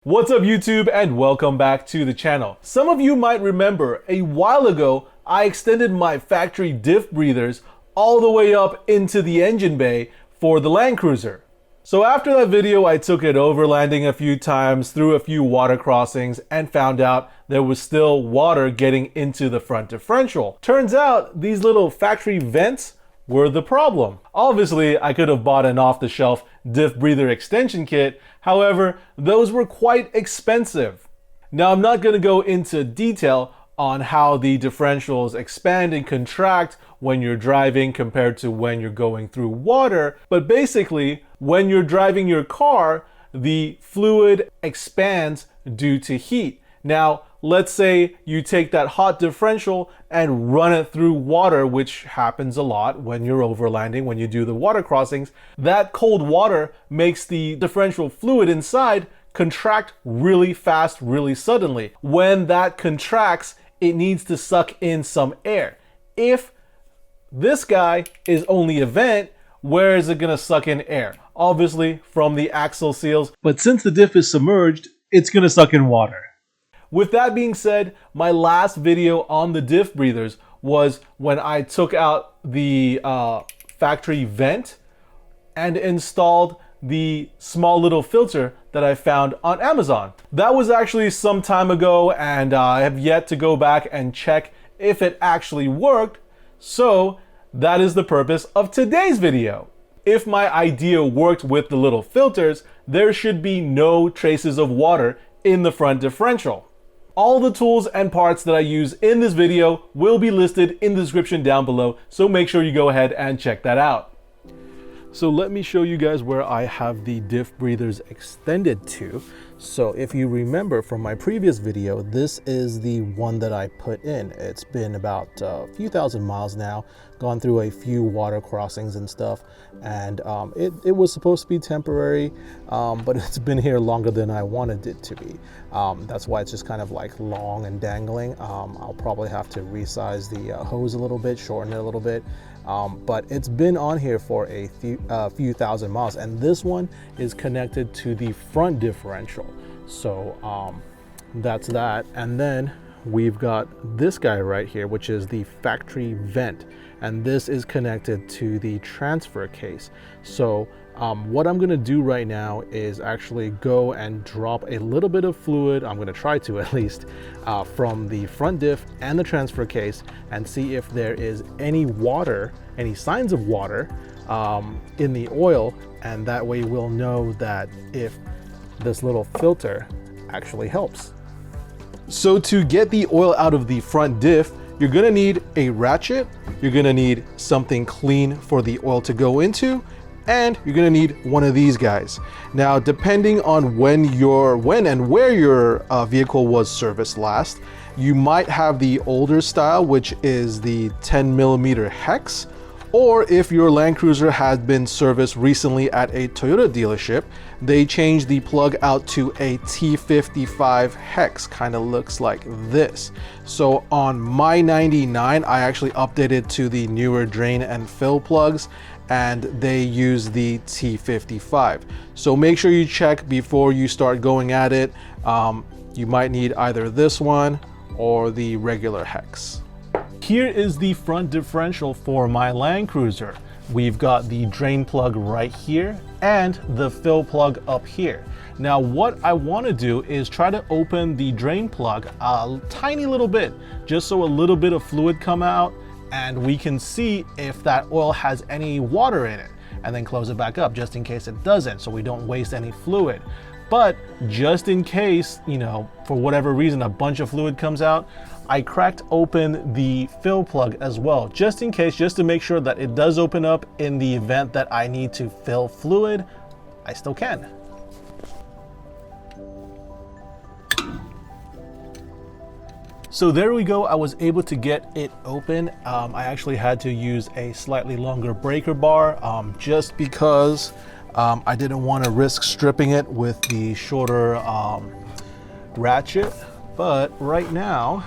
What's up YouTube and welcome back to the channel. Some of you might remember a while ago I extended my factory diff breathers all the way up into the engine bay for the Land Cruiser. So after that video I took it overlanding a few times through a few water crossings and found out there was still water getting into the front differential. Turns out these little factory vents were the problem. Obviously, I could have bought an off-the-shelf diff breather extension kit. However, those were quite expensive. Now, I'm not going to go into detail on how the differentials expand and contract when you're driving compared to when you're going through water, but basically, when you're driving your car, the fluid expands due to heat. Now, let's say you take that hot differential and run it through water, which happens a lot when you're overlanding, when you do the water crossings. That cold water makes the differential fluid inside contract really fast, really suddenly. When that contracts, it needs to suck in some air. If this guy is only a vent, where is it gonna suck in air? Obviously from the axle seals, but since the diff is submerged, it's gonna suck in water. With that being said, my last video on the diff breathers was when I took out the factory vent and installed the small little filter that I found on Amazon. That was actually some time ago and I have yet to go back and check if it actually worked. So that is the purpose of today's video. If my idea worked with the little filters, there should be no traces of water in the front differential. All the tools and parts that I use in this video will be listed in the description down below, so make sure you go ahead and check that out. So let me show you guys where I have the diff breathers extended to. So if you remember from my previous video, this is the one that I put in. It's been about a few thousand miles now, gone through a few water crossings and stuff, and it was supposed to be temporary, but it's been here longer than I wanted it to be. That's why it's just kind of like long and dangling. I'll probably have to resize the hose a little bit, shorten it a little bit. But it's been on here for a few thousand miles, and this one is connected to the front differential. So that's that. And then we've got this guy right here, which is the factory vent, and this is connected to the transfer case. So what I'm gonna do right now is actually go and drop a little bit of fluid, I'm gonna try to at least, from the front diff and the transfer case and see if there is any water, any signs of water in the oil, and that way we'll know that if this little filter actually helps. So to get the oil out of the front diff, you're gonna need a ratchet, you're gonna need something clean for the oil to go into, and you're gonna need one of these guys. Now, depending on when and where your vehicle was serviced last, you might have the older style, which is the 10mm hex, or if your Land Cruiser has been serviced recently at a Toyota dealership, they changed the plug out to a T55 hex, kind of looks like this. So on my 99, I actually updated to the newer drain and fill plugs, and they use the T55. So make sure you check before you start going at it. You might need either this one or the regular hex. Here is the front differential for my Land Cruiser. We've got the drain plug right here and the fill plug up here. Now what I want to do is try to open the drain plug a tiny little bit, just so a little bit of fluid come out and we can see if that oil has any water in it, and then close it back up just in case it doesn't, so we don't waste any fluid. But just in case, you know, for whatever reason, a bunch of fluid comes out, I cracked open the fill plug as well, just in case, just to make sure that it does open up in the event that I need to fill fluid, I still can. So there we go, I was able to get it open. I actually had to use a slightly longer breaker bar just because I didn't want to risk stripping it with the shorter ratchet. But right now,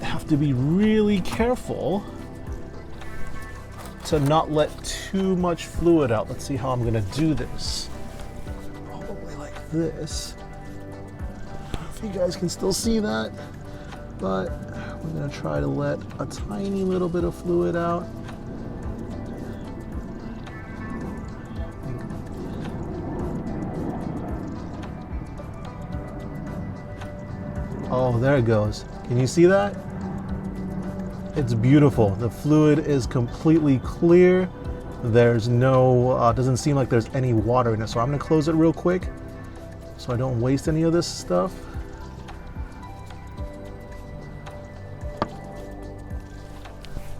I have to be really careful to not let too much fluid out. Let's see how I'm gonna do this. Probably like this. if you guys can still see that, but we're gonna try to let a tiny little bit of fluid out. Oh, there it goes. Can you see that? It's beautiful. The fluid is completely clear. There's no, doesn't seem like there's any water in it. So I'm gonna close it real quick so I don't waste any of this stuff.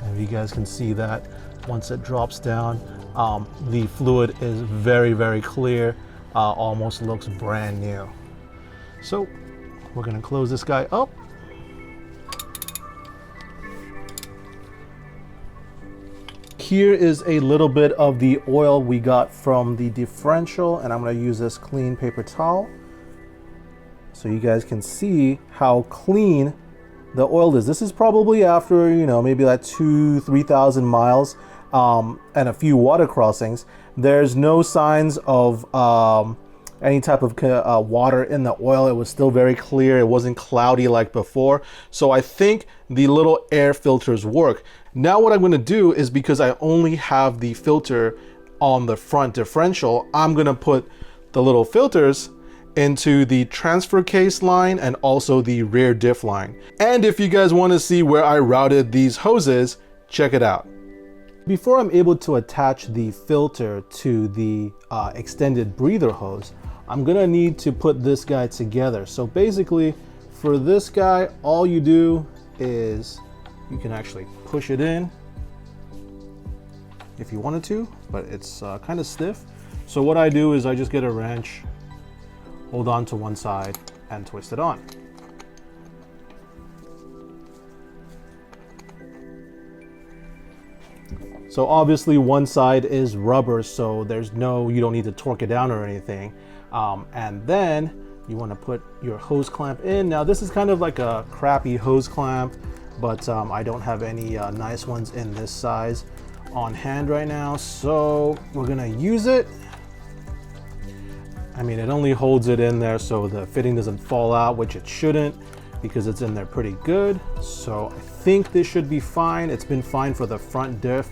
And you guys can see that once it drops down, the fluid is very, very clear. Almost looks brand new. So we're gonna close this guy up. Here is a little bit of the oil we got from the differential, and I'm gonna use this clean paper towel so you guys can see how clean the oil is. This is probably after, you know, maybe like 2,000-3,000 miles and a few water crossings. There's no signs of any type of water in the oil. It was still very clear. It wasn't cloudy like before. So I think the little air filters work. Now what I'm going to do is, because I only have the filter on the front differential, I'm going to put the little filters into the transfer case line and also the rear diff line. And if you guys want to see where I routed these hoses, check it out. Before I'm able to attach the filter to the extended breather hose, I'm gonna need to put this guy together. So basically, for this guy, all you do is you can actually push it in if you wanted to, but it's kind of stiff. So what I do is I just get a wrench, hold on to one side, and twist it on. So obviously one side is rubber, so you don't need to torque it down or anything. And then you want to put your hose clamp in. Now this is kind of like a crappy hose clamp, but I don't have any nice ones in this size on hand right now, so we're gonna use it. I mean, it only holds it in there so the fitting doesn't fall out, which it shouldn't, because it's in there pretty good. So I think this should be fine. It's been fine for the front diff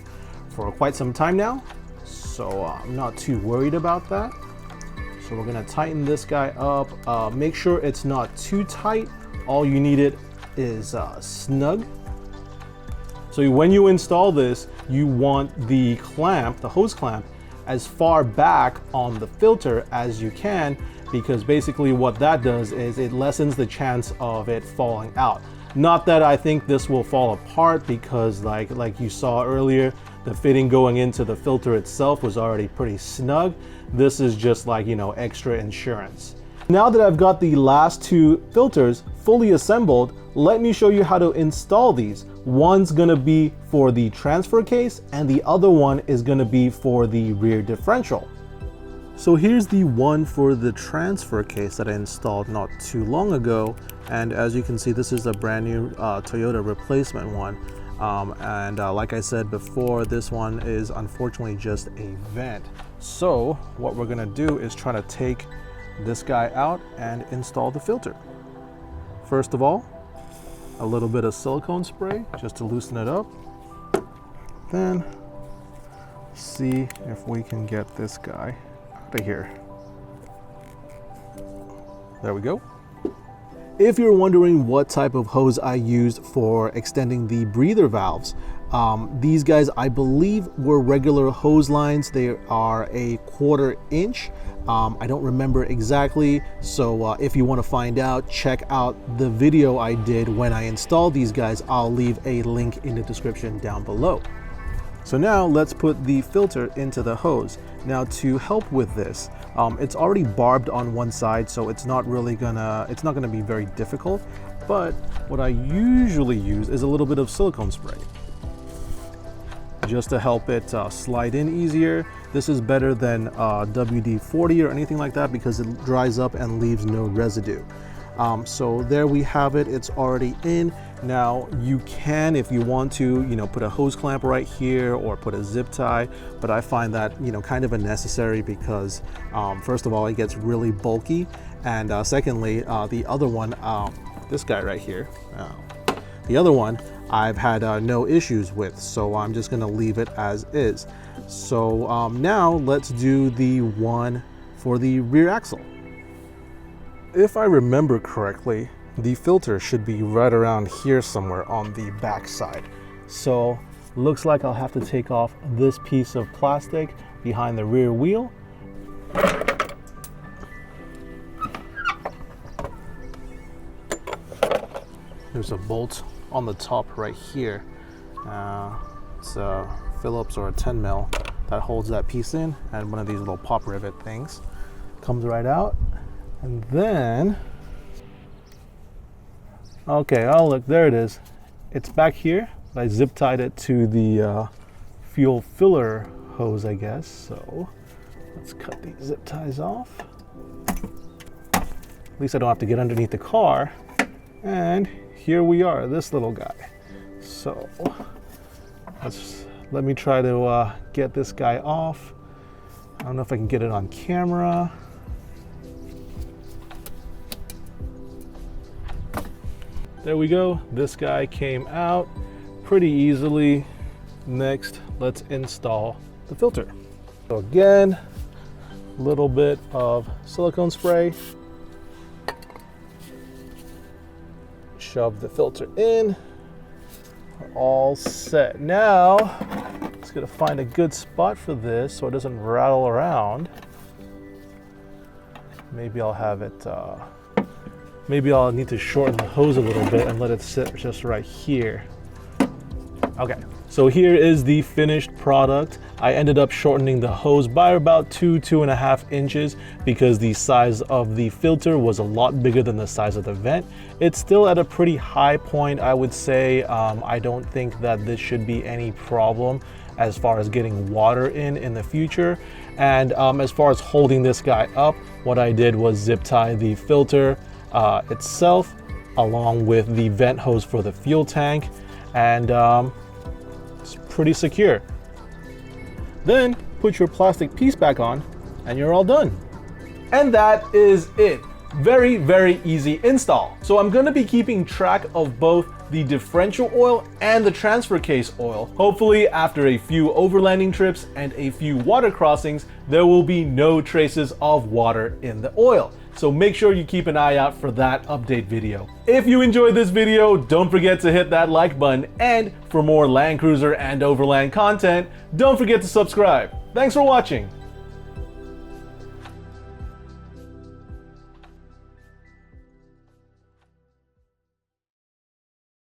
for quite some time now, so I'm not too worried about that. So we're gonna tighten this guy up. Make sure it's not too tight. All you need it is snug. So when you install this, you want the clamp, the hose clamp, as far back on the filter as you can, because basically what that does is it lessens the chance of it falling out. Not that I think this will fall apart, because like you saw earlier, the fitting going into the filter itself was already pretty snug. This is just like, you know, extra insurance. Now that I've got the last two filters fully assembled, let me show you how to install these. One's gonna be for the transfer case and the other one is gonna be for the rear differential. So here's the one for the transfer case that I installed not too long ago. And as you can see, this is a brand new Toyota replacement one. Like I said before, this one is unfortunately just a vent. So what we're gonna do is try to take this guy out and install the filter. First of all, a little bit of silicone spray just to loosen it up. Then see if we can get this guy out of here. There we go. If you're wondering what type of hose I used for extending the breather valves, these guys I believe were regular hose lines. They are a 1/4 inch. I don't remember exactly, so if you want to find out, check out the video I did when I installed these guys. I'll leave a link in the description down below. So now let's put the filter into the hose. Now to help with this, it's already barbed on one side, so it's not gonna be very difficult. But what I usually use is a little bit of silicone spray, just to help it slide in easier. This is better than WD-40 or anything like that because it dries up and leaves no residue. So there we have it, it's already in. Now you can, if you want to, put a hose clamp right here or put a zip tie, but I find that, kind of unnecessary because first of all, it gets really bulky. And secondly, the other one, this guy right here, the other one I've had no issues with, so I'm just gonna leave it as is. So now let's do the one for the rear axle. If I remember correctly, the filter should be right around here somewhere on the back side. So looks like I'll have to take off this piece of plastic behind the rear wheel. There's a bolt on the top right here. It's a Phillips or a 10 mil that holds that piece in, and one of these little pop rivet things comes right out. And then, okay, oh look, there it is. It's back here. I zip tied it to the fuel filler hose, I guess. So let's cut these zip ties off. At least I don't have to get underneath the car. And here we are, this little guy. So let me try to get this guy off. I don't know if I can get it on camera. There we go. This guy came out pretty easily. Next, let's install the filter. So again, a little bit of silicone spray. Shove the filter in. We're all set. Now, just gonna find a good spot for this so it doesn't rattle around. Maybe I'll have it, maybe I'll need to shorten the hose a little bit and let it sit just right here. Okay, so here is the finished product. I ended up shortening the hose by about 2.5 inches because the size of the filter was a lot bigger than the size of the vent. It's still at a pretty high point, I would say. I don't think that this should be any problem as far as getting water in the future. And as far as holding this guy up, what I did was zip tie the filter itself along with the vent hose for the fuel tank, and it's pretty secure. Then put your plastic piece back on and you're all done. And that is it. Very, very easy install. So I'm going to be keeping track of both the differential oil and the transfer case oil. Hopefully after a few overlanding trips and a few water crossings, there will be no traces of water in the oil. So make sure you keep an eye out for that update video. If you enjoyed this video, don't forget to hit that like button, and for more Land Cruiser and Overland content, don't forget to subscribe. Thanks for watching.